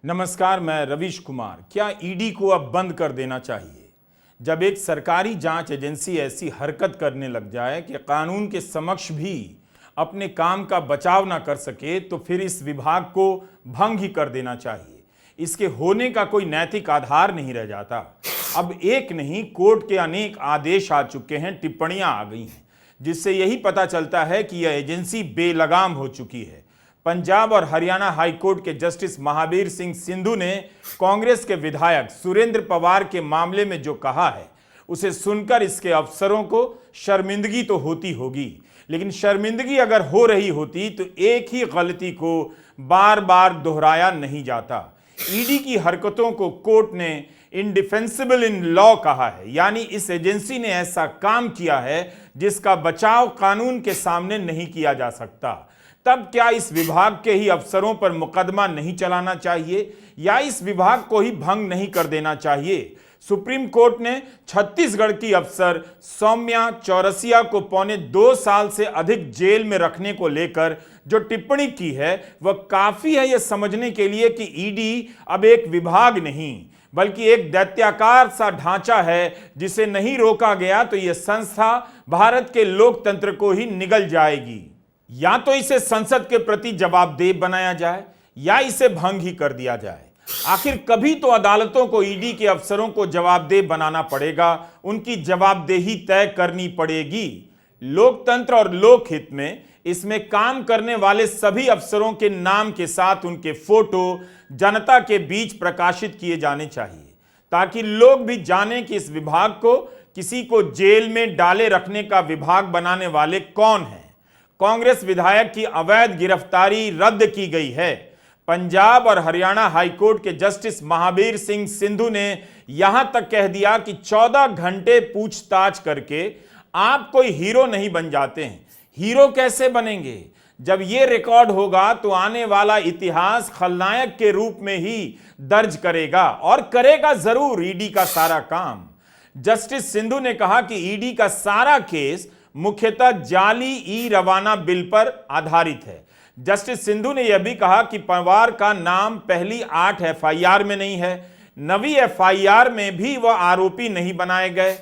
नमस्कार, मैं रवीश कुमार। क्या ईडी को अब बंद कर देना चाहिए? जब एक सरकारी जांच एजेंसी ऐसी हरकत करने लग जाए कि कानून के समक्ष भी अपने काम का बचाव ना कर सके, तो फिर इस विभाग को भंग ही कर देना चाहिए। इसके होने का कोई नैतिक आधार नहीं रह जाता। अब एक नहीं, कोर्ट के अनेक आदेश आ चुके हैं, टिप्पणियां आ गई हैं, जिससे यही पता चलता है कि यह एजेंसी बेलगाम हो चुकी है। पंजाब और हरियाणा हाईकोर्ट के जस्टिस महावीर सिंह सिंधु ने कांग्रेस के विधायक सुरेंद्र पवार के मामले में जो कहा है, उसे सुनकर इसके अफसरों को शर्मिंदगी तो होती होगी, लेकिन शर्मिंदगी अगर हो रही होती तो एक ही गलती को बार बार दोहराया नहीं जाता। ईडी की हरकतों को कोर्ट ने इंडिफेंसिबल इन लॉ कहा है, यानी इस एजेंसी ने ऐसा काम किया है जिसका बचाव कानून के सामने नहीं किया जा सकता। तब क्या इस विभाग के ही अफसरों पर मुकदमा नहीं चलाना चाहिए या इस विभाग को ही भंग नहीं कर देना चाहिए? सुप्रीम कोर्ट ने छत्तीसगढ़ की अफसर सौम्या चौरसिया को पौने 2 साल से अधिक जेल में रखने को लेकर जो टिप्पणी की है, वह काफी है यह समझने के लिए कि ईडी अब एक विभाग नहीं बल्कि एक दैत्याकार सा ढांचा है, जिसे नहीं रोका गया तो यह संस्था भारत के लोकतंत्र को ही निगल जाएगी। या तो इसे संसद के प्रति जवाबदेह बनाया जाए या इसे भंग ही कर दिया जाए। आखिर कभी तो अदालतों को ईडी के अफसरों को जवाबदेह बनाना पड़ेगा, उनकी जवाबदेही तय करनी पड़ेगी। लोकतंत्र और लोकहित में इसमें काम करने वाले सभी अफसरों के नाम के साथ उनके फोटो जनता के बीच प्रकाशित किए जाने चाहिए, ताकि लोग भी जानें कि इस विभाग को किसी को जेल में डाले रखने का विभाग बनाने वाले कौन हैं। कांग्रेस विधायक की अवैध गिरफ्तारी रद्द की गई है। पंजाब और हरियाणा हाईकोर्ट के जस्टिस महावीर सिंह सिंधु ने यहां तक कह दिया कि 14 घंटे पूछताछ करके आप कोई हीरो नहीं बन जाते हैं। हीरो कैसे बनेंगे? जब यह रिकॉर्ड होगा तो आने वाला इतिहास खलनायक के रूप में ही दर्ज करेगा, और करेगा जरूर ईडी का सारा काम। जस्टिस सिंधु ने कहा कि ईडी का सारा केस मुख्यतः जाली ई रवाना बिल पर आधारित है। जस्टिस सिंधु ने यह भी कहा कि पवार का नाम पहली 8 एफआईआर में नहीं है, नवी एफआईआर में भी वह आरोपी नहीं बनाए गए।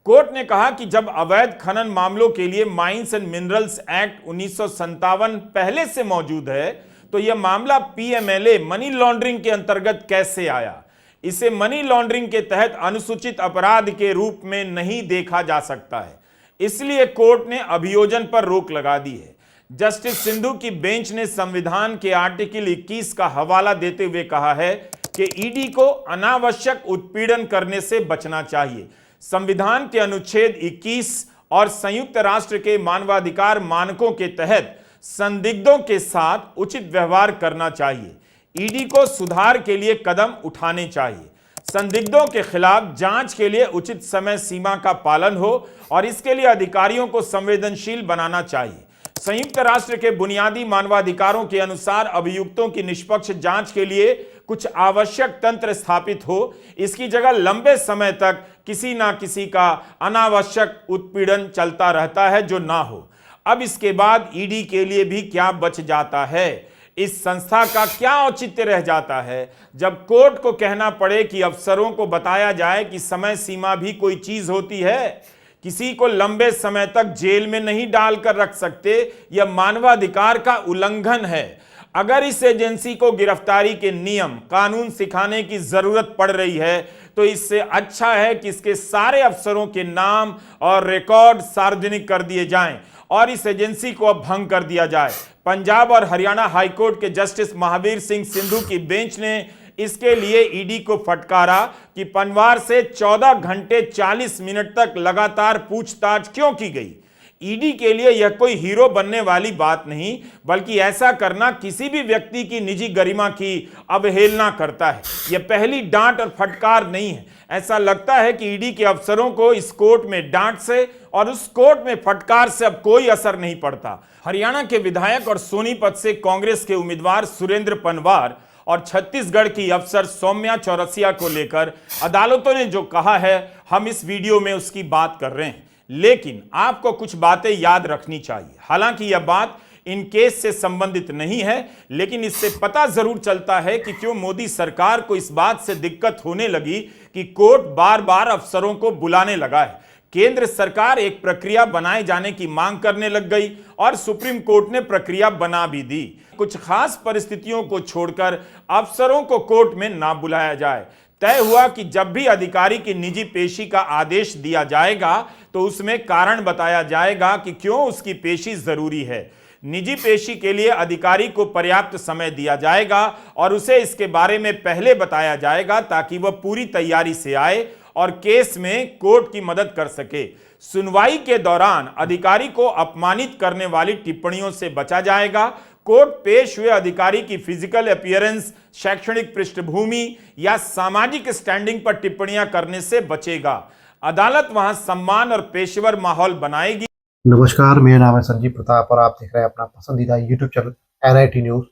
कोर्ट ने कहा कि जब अवैध खनन मामलों के लिए माइंस एंड मिनरल्स एक्ट 1957 पहले से मौजूद है, तो यह मामला पीएमएलए मनी लॉन्ड्रिंग के अंतर्गत कैसे आया? इसे मनी लॉन्ड्रिंग के तहत अनुसूचित अपराध के रूप में नहीं देखा जा सकता है, इसलिए कोर्ट ने अभियोजन पर रोक लगा दी है। जस्टिस सिंधु की बेंच ने संविधान के आर्टिकल 21 का हवाला देते हुए कहा है कि ईडी को अनावश्यक उत्पीड़न करने से बचना चाहिए। संविधान के अनुच्छेद 21 और संयुक्त राष्ट्र के मानवाधिकार मानकों के तहत संदिग्धों के साथ उचित व्यवहार करना चाहिए। ईडी को सुधार के लिए कदम उठाने चाहिए। संदिग्धों के खिलाफ जांच के लिए उचित समय सीमा का पालन हो और इसके लिए अधिकारियों को संवेदनशील बनाना चाहिए। संयुक्त राष्ट्र के बुनियादी मानवाधिकारों के अनुसार अभियुक्तों की निष्पक्ष जांच के लिए कुछ आवश्यक तंत्र स्थापित हो। इसकी जगह लंबे समय तक किसी ना किसी का अनावश्यक उत्पीड़न चलता रहता है, जो ना हो। अब इसके बाद ईडी के लिए भी क्या बच जाता है? इस संस्था का क्या औचित्य रह जाता है जब कोर्ट को कहना पड़े कि अफसरों को बताया जाए कि समय सीमा भी कोई चीज होती है? किसी को लंबे समय तक जेल में नहीं डालकर रख सकते, यह मानवाधिकार का उल्लंघन है। अगर इस एजेंसी को गिरफ्तारी के नियम कानून सिखाने की जरूरत पड़ रही है, तो इससे अच्छा है कि इसके सारे अफसरों के नाम और रिकॉर्ड सार्वजनिक कर दिए जाएं और इस एजेंसी को अब भंग कर दिया जाए। पंजाब और हरियाणा हाईकोर्ट के जस्टिस महावीर सिंह सिंधु की बेंच ने इसके लिए ईडी को फटकारा कि पनवार से 14 घंटे 40 मिनट तक लगातार पूछताछ क्यों की गई। ईडी के लिए यह कोई हीरो बनने वाली बात नहीं, बल्कि ऐसा करना किसी भी व्यक्ति की निजी गरिमा की अवहेलना करता है। यह पहली डांट और फटकार नहीं है। ऐसा लगता है कि ईडी के अफसरों को इस कोर्ट में डांट से और उस कोर्ट में फटकार से अब कोई असर नहीं पड़ता। हरियाणा के विधायक और सोनीपत से कांग्रेस के उम्मीदवार सुरेंद्र पनवार और छत्तीसगढ़ की अफसर सौम्या चौरसिया को लेकर अदालतों ने जो कहा है, हम इस वीडियो में उसकी बात कर रहे हैं। लेकिन आपको कुछ बातें याद रखनी चाहिए। हालांकि यह बात इन केस से संबंधित नहीं है, लेकिन इससे पता जरूर चलता है कि क्यों मोदी सरकार को इस बात से दिक्कत होने लगी कि कोर्ट बार बार अफसरों को बुलाने लगा है। केंद्र सरकार एक प्रक्रिया बनाए जाने की मांग करने लग गई और सुप्रीम कोर्ट ने प्रक्रिया बना भी दी। कुछ खास परिस्थितियों को छोड़कर अफसरों को कोर्ट में ना बुलाया जाए। तय हुआ कि जब भी अधिकारी की निजी पेशी का आदेश दिया जाएगा तो उसमें कारण बताया जाएगा कि क्यों उसकी पेशी जरूरी है। निजी पेशी के लिए अधिकारी को पर्याप्त समय दिया जाएगा और उसे इसके बारे में पहले बताया जाएगा ताकि वह पूरी तैयारी से आए और केस में कोर्ट की मदद कर सके। सुनवाई के दौरान अधिकारी को अपमानित करने वाली टिप्पणियों से बचा जाएगा। कोर्ट पेश हुए अधिकारी की फिजिकल अपीयरेंस, शैक्षणिक पृष्ठभूमि या सामाजिक स्टैंडिंग पर टिप्पणियां करने से बचेगा। अदालत वहां सम्मान और पेशेवर माहौल बनाएगी। नमस्कार, मेरा नाम है संजीव प्रताप और आप देख रहे हैं अपना पसंदीदा यूट्यूब चैनल NIT न्यूज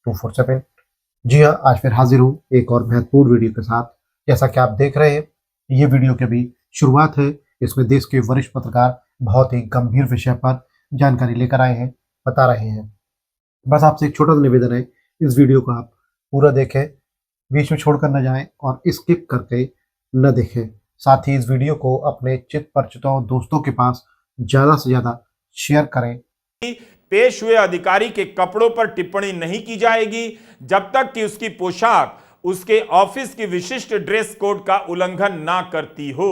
247। जी हाँ, आज फिर हाजिर हूँ एक और महत्वपूर्ण वीडियो के साथ। जैसा कि आप देख रहे हैं, ये वीडियो की अभी शुरुआत है। इसमें देश के वरिष्ठ पत्रकार बहुत ही गंभीर विषय पर जानकारी लेकर आए हैं, बता रहे हैं। बस आपसे एक छोटा सा निवेदन है, इस वीडियो को आप पूरा देखें, बीच में छोड़कर न जाएं और स्किप करके न देखें। साथ ही इस वीडियो को अपने चित परिचितों दोस्तों के पास ज्यादा से ज्यादा शेयर करें। पेश हुए अधिकारी के कपड़ों पर टिप्पणी नहीं की जाएगी जब तक कि उसकी पोशाक उसके ऑफिस की विशिष्ट ड्रेस कोड का उल्लंघन ना करती हो,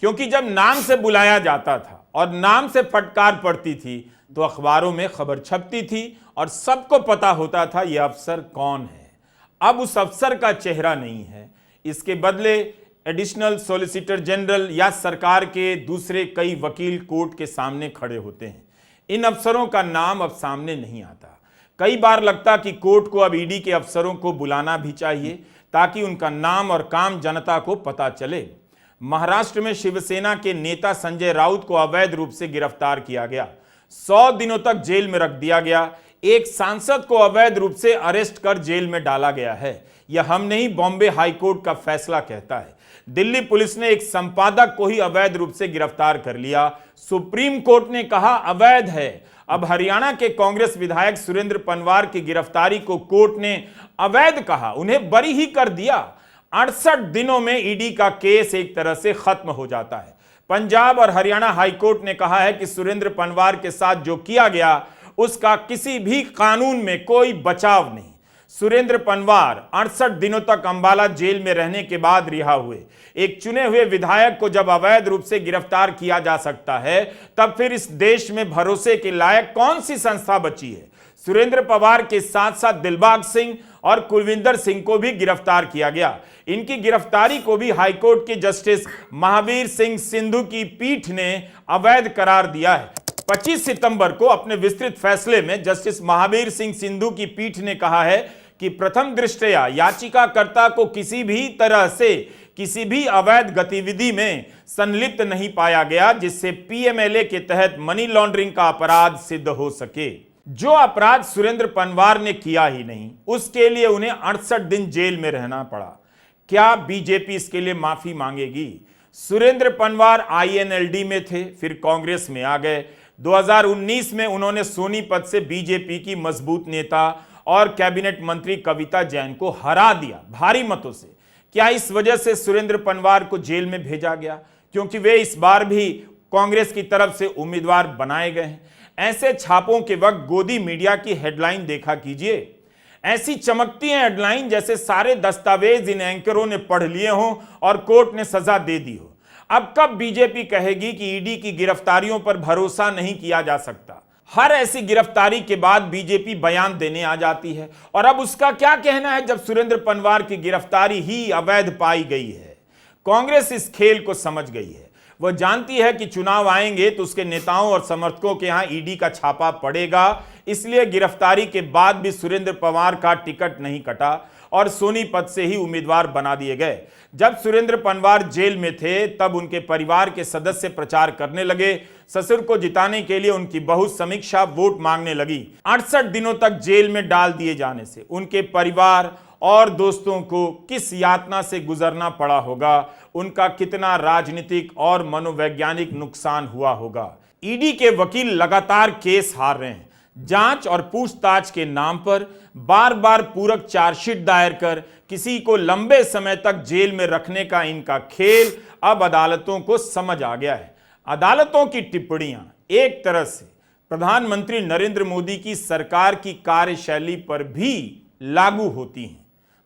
क्योंकि जब नाम से बुलाया जाता था और नाम से फटकार पड़ती थी तो अखबारों में खबर छपती थी और सबको पता होता था यह अफसर कौन है। अब उस अफसर का चेहरा नहीं है। इसके बदले एडिशनल सॉलिसिटर जनरल या सरकार के दूसरे कई वकील कोर्ट के सामने खड़े होते हैं। इन अफसरों का नाम अब सामने नहीं आता। कई बार लगता कि कोर्ट को अब ईडी के अफसरों को बुलाना भी चाहिए ताकि उनका नाम और काम जनता को पता चले। महाराष्ट्र में शिवसेना के नेता संजय राउत को अवैध रूप से गिरफ्तार किया गया, 100 दिनों तक जेल में रख दिया गया। एक सांसद को अवैध रूप से अरेस्ट कर जेल में डाला गया है। यह हम नहीं, बॉम्बे हाईकोर्ट का फैसला कहता है। दिल्ली पुलिस ने एक संपादक को ही अवैध रूप से गिरफ्तार कर लिया। सुप्रीम कोर्ट ने कहा अवैध है। अब हरियाणा के कांग्रेस विधायक सुरेंद्र पनवार की गिरफ्तारी को कोर्ट ने अवैध कहा, उन्हें बरी ही कर दिया। 68 दिनों में ईडी का केस एक तरह से खत्म हो जाता है। पंजाब और हरियाणा हाईकोर्ट ने कहा है कि सुरेंद्र पनवार के साथ जो किया गया उसका किसी भी कानून में कोई बचाव नहीं। सुरेंद्र पनवार 68 दिनों तक अंबाला जेल में रहने के बाद रिहा हुए। एक चुने हुए विधायक को जब अवैध रूप से गिरफ्तार किया जा सकता है, तब फिर इस देश में भरोसे के लायक कौन सी संस्था बची है? सुरेंद्र पवार के साथ साथ दिलबाग सिंह और कुलविंदर सिंह को भी गिरफ्तार किया गया। इनकी गिरफ्तारी को भी हाईकोर्ट के जस्टिस महावीर सिंह सिंधु की पीठ ने अवैध करार दिया है। 25 सितंबर को अपने विस्तृत फैसले में जस्टिस महावीर सिंह सिंधु की पीठ ने कहा है कि प्रथम दृष्टया याचिकाकर्ता को किसी भी तरह से किसी भी अवैध गतिविधि में संलिप्त नहीं पाया गया जिससे पीएमएलए के तहत मनी लॉन्ड्रिंग का अपराध सिद्ध हो सके। जो अपराध सुरेंद्र पनवार ने किया ही नहीं, उसके लिए उन्हें 68 दिन जेल में रहना पड़ा। क्या बीजेपी इसके लिए माफी मांगेगी? सुरेंद्र पनवार INLD में थे, फिर कांग्रेस में आ गए। 2019 में उन्होंने सोनीपत से बीजेपी की मजबूत नेता और कैबिनेट मंत्री कविता जैन को हरा दिया भारी मतों से। क्या इस वजह से सुरेंद्र पनवार को जेल में भेजा गया क्योंकि वे इस बार भी कांग्रेस की तरफ से उम्मीदवार बनाए गए हैं? ऐसे छापों के वक्त गोदी मीडिया की हेडलाइन देखा कीजिए। ऐसी चमकती है हेडलाइन जैसे सारे दस्तावेज इन एंकरों ने पढ़ लिए हों और कोर्ट ने सजा दे दी हो। अब कब बीजेपी कहेगी कि ईडी की गिरफ्तारियों पर भरोसा नहीं किया जा सकता? हर ऐसी गिरफ्तारी के बाद बीजेपी बयान देने आ जाती है। और अब उसका क्या कहना है जब सुरेंद्र पनवार की गिरफ्तारी ही अवैध पाई गई है? कांग्रेस इस खेल को समझ गई है। वह जानती है कि चुनाव आएंगे तो उसके नेताओं और समर्थकों के यहां ईडी का छापा पड़ेगा, इसलिए गिरफ्तारी के बाद भी सुरेंद्र पवार का टिकट नहीं कटा और सोनीपत से ही उम्मीदवार बना दिए गए। जब सुरेंद्र पनवार जेल में थे तब उनके परिवार के सदस्य प्रचार करने लगे। ससुर को जिताने के लिए उनकी बहू समीक्षा वोट मांगने लगी। 68 दिनों तक जेल में डाल दिए जाने से उनके परिवार और दोस्तों को किस यातना से गुजरना पड़ा होगा, उनका कितना राजनीतिक और मनोवैज्ञानिक नुकसान हुआ होगा। ईडी के वकील लगातार केस हार रहे हैं। जांच और पूछताछ के नाम पर बार बार पूरक चार्जशीट दायर कर किसी को लंबे समय तक जेल में रखने का इनका खेल अब अदालतों को समझ आ गया है। अदालतों की टिप्पणियां एक तरह से प्रधानमंत्री नरेंद्र मोदी की सरकार की कार्यशैली पर भी लागू होती हैं।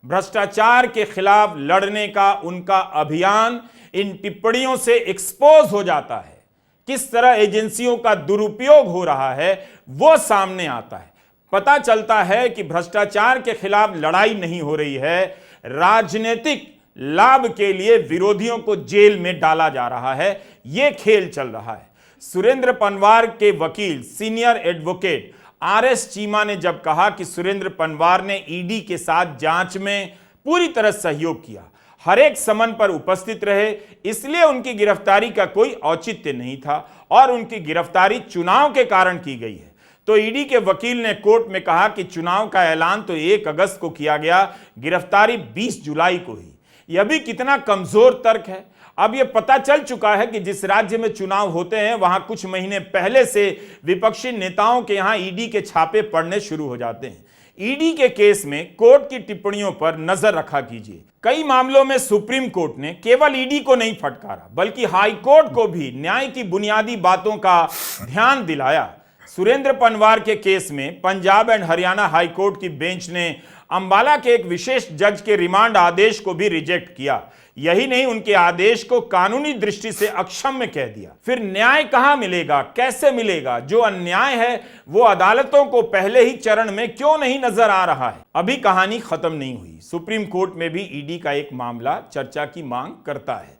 भ्रष्टाचार के खिलाफ लड़ने का उनका अभियान इन टिप्पणियों से एक्सपोज हो जाता है। किस तरह एजेंसियों का दुरुपयोग हो रहा है वो सामने आता है। पता चलता है कि भ्रष्टाचार के खिलाफ लड़ाई नहीं हो रही है, राजनीतिक लाभ के लिए विरोधियों को जेल में डाला जा रहा है, यह खेल चल रहा है। सुरेंद्र पनवार के वकील सीनियर एडवोकेट आरएस चीमा ने जब कहा कि सुरेंद्र पनवार ने ईडी के साथ जांच में पूरी तरह सहयोग किया, हर एक समन पर उपस्थित रहे, इसलिए उनकी गिरफ्तारी का कोई औचित्य नहीं था और उनकी गिरफ्तारी चुनाव के कारण की गई है, तो ईडी के वकील ने कोर्ट में कहा कि चुनाव का ऐलान तो 1 अगस्त को किया गया, गिरफ्तारी 20 जुलाई को ही। यह भी कितना कमजोर तर्क है। अब यह पता चल चुका है कि जिस राज्य में चुनाव होते हैं वहां कुछ महीने पहले से विपक्षी नेताओं के यहां ईडी के छापे पड़ने शुरू हो जाते हैं। ईडी के केस में कोर्ट की टिप्पणियों पर नजर रखा कीजिए। कई मामलों में सुप्रीम कोर्ट ने केवल ईडी को नहीं फटकारा बल्कि हाई कोर्ट को भी न्याय की बुनियादी बातों का ध्यान दिलाया। सुरेंद्र पनवार के केस में Punjab and Haryana high court की बेंच ने अंबाला के एक विशेष जज के रिमांड आदेश को भी रिजेक्ट किया। यही नहीं, उनके आदेश को कानूनी दृष्टि से अक्षम्य कह दिया। फिर न्याय कहां मिलेगा, कैसे मिलेगा? जो अन्याय है वो अदालतों को पहले ही चरण में क्यों नहीं नजर आ रहा है? अभी कहानी खत्म नहीं हुई। सुप्रीम कोर्ट में भी ईडी का एक मामला चर्चा की मांग करता है।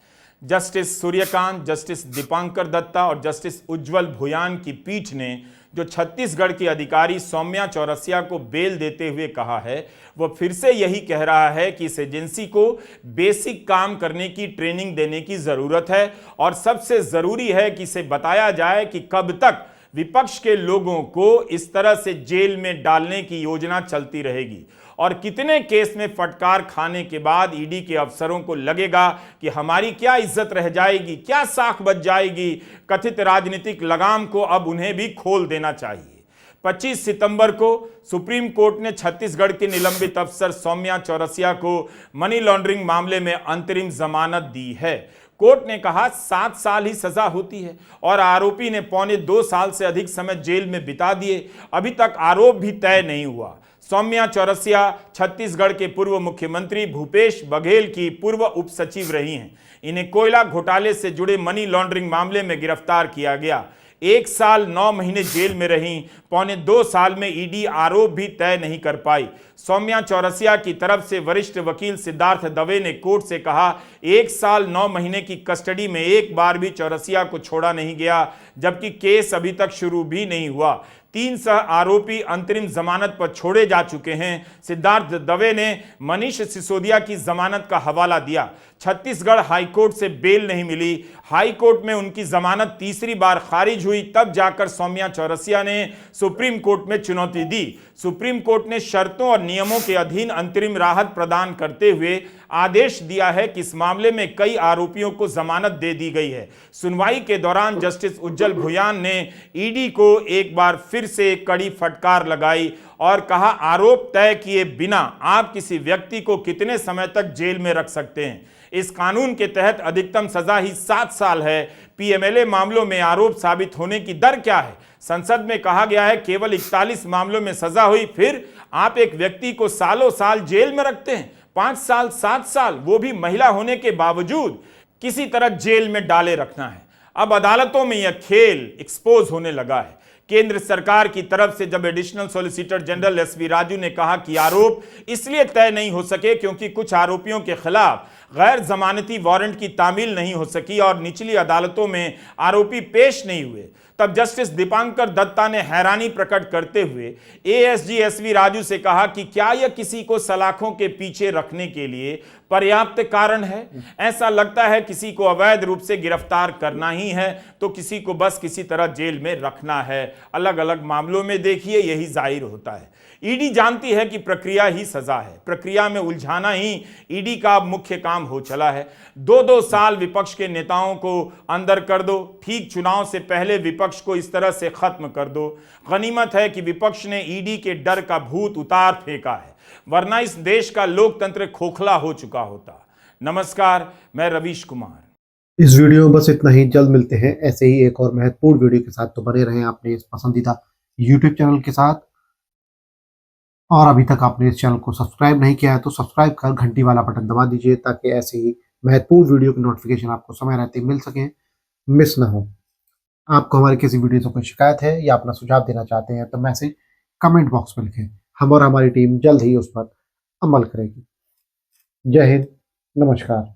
जस्टिस सूर्यकांत, जस्टिस दीपांकर दत्ता और जस्टिस उज्जवल भुयान की पीठ ने जो छत्तीसगढ़ की अधिकारी सौम्या चौरसिया को बेल देते हुए कहा है, वो फिर से यही कह रहा है कि इस एजेंसी को बेसिक काम करने की ट्रेनिंग देने की जरूरत है और सबसे जरूरी है कि इसे बताया जाए कि कब तक विपक्ष के लोगों को इस तरह से जेल में डालने की योजना चलती रहेगी और कितने केस में फटकार खाने के बाद ईडी के अफसरों को लगेगा कि हमारी क्या इज्जत रह जाएगी, क्या साख बच जाएगी। कथित राजनीतिक लगाम को अब उन्हें भी खोल देना चाहिए। 25 सितंबर को सुप्रीम कोर्ट ने छत्तीसगढ़ के निलंबित अफसर सौम्या चौरसिया को मनी लॉन्ड्रिंग मामले में अंतरिम जमानत दी है। कोर्ट ने कहा 7 साल ही सजा होती है और आरोपी ने 1.25 साल से अधिक समय जेल में बिता दिए। अभी तक आरोप भी तय नहीं हुआ। सौम्या चौरसिया छत्तीसगढ़ के पूर्व मुख्यमंत्री भूपेश बघेल की पूर्व उप सचिव रही हैं। इन्हें कोयला घोटाले से जुड़े मनी लॉन्ड्रिंग मामले में गिरफ्तार किया गया। 1 साल 9 महीने जेल में रहीं। 1.25 साल में ईडी आरोप भी तय नहीं कर पाई। सौम्या चौरसिया की तरफ से वरिष्ठ वकील सिद्धार्थ दवे ने कोर्ट से कहा 1 साल 9 महीने की कस्टडी में एक बार भी चौरसिया को छोड़ा नहीं गया, जबकि केस अभी तक शुरू भी नहीं हुआ। 3 सह आरोपी अंतरिम जमानत पर छोड़े जा चुके हैं। सिद्धार्थ दवे ने मनीष सिसोदिया की जमानत का हवाला दिया। छत्तीसगढ़ हाईकोर्ट से बेल नहीं मिली। हाईकोर्ट में उनकी जमानत तीसरी बार खारिज हुई, तब जाकर सौम्या चौरसिया ने सुप्रीम कोर्ट में चुनौती दी। सुप्रीम कोर्ट ने शर्तों और नियमों के अधीन अंतरिम राहत प्रदान करते हुए आदेश दिया है कि इस मामले में कई आरोपियों को जमानत दे दी गई है। सुनवाई के दौरान जस्टिस उज्जवल भुयान ने ईडी को एक बार फिर से कड़ी फटकार लगाई और कहा आरोप तय किए बिना आप किसी व्यक्ति को कितने समय तक जेल में रख सकते हैं? इस कानून के तहत अधिकतम सजा ही 7 साल है। पीएमएलए मामलों में आरोप साबित होने की दर क्या है? संसद में कहा गया है केवल 41 मामलों में सजा हुई, फिर आप एक व्यक्ति को सालों साल जेल में रखते हैं। 5 साल 7 साल, वो भी महिला होने के बावजूद किसी तरह जेल में डाले रखना है। अब अदालतों में यह खेल एक्सपोज होने लगा है। केंद्र सरकार की तरफ से जब additional solicitor general SV Raju ने कहा कि आरोप इसलिए तय नहीं हो सके क्योंकि कुछ आरोपियों के खिलाफ गैर जमानती वारंट की तामील नहीं हो सकी और निचली अदालतों में आरोपी पेश नहीं हुए, तब जस्टिस दीपांकर दत्ता ने हैरानी प्रकट करते हुए एएसजी एसवी राजू से कहा कि क्या यह किसी को सलाखों के पीछे रखने के लिए पर्याप्त कारण है? ऐसा लगता है किसी को अवैध रूप से गिरफ्तार करना ही है तो किसी को बस किसी तरह जेल में रखना है। अलग अलग मामलों में देखिए यही जाहिर होता है। ईडी जानती है कि प्रक्रिया ही सजा है, प्रक्रिया में उलझाना ही ईडी का मुख्य काम हो चला है। 2-2 साल विपक्ष के नेताओं को अंदर कर दो। ठीक चुनाव से पहले विपक्ष विपक्ष को इस तरह से खत्म कर दो। गनीमत है कि विपक्ष ने ईडी के डर का भूत उतार फेंका है, वरना इस देश का लोकतंत्र खोखला हो चुका होता। नमस्कार, मैं रवीश कुमार। इस वीडियो में बस इतना ही। जल्द मिलते हैं ऐसे ही एक और महत्वपूर्ण वीडियो के साथ। तो बने रहें अपने इस पसंदीदा यूट्यूब चैनल के साथ। और अभी तक आपने इस चैनल को सब्सक्राइब नहीं किया है तो सब्सक्राइब कर घंटी वाला बटन दबा दीजिए, ताकि ऐसे ही महत्वपूर्ण वीडियो की नोटिफिकेशन आपको समय रहते मिल सके, मिस ना हो। आपको हमारी किसी वीडियो से कोई शिकायत है या अपना सुझाव देना चाहते हैं तो मैसेज कमेंट बॉक्स में लिखें। हम और हमारी टीम जल्द ही उस पर अमल करेगी। जय हिंद, नमस्कार।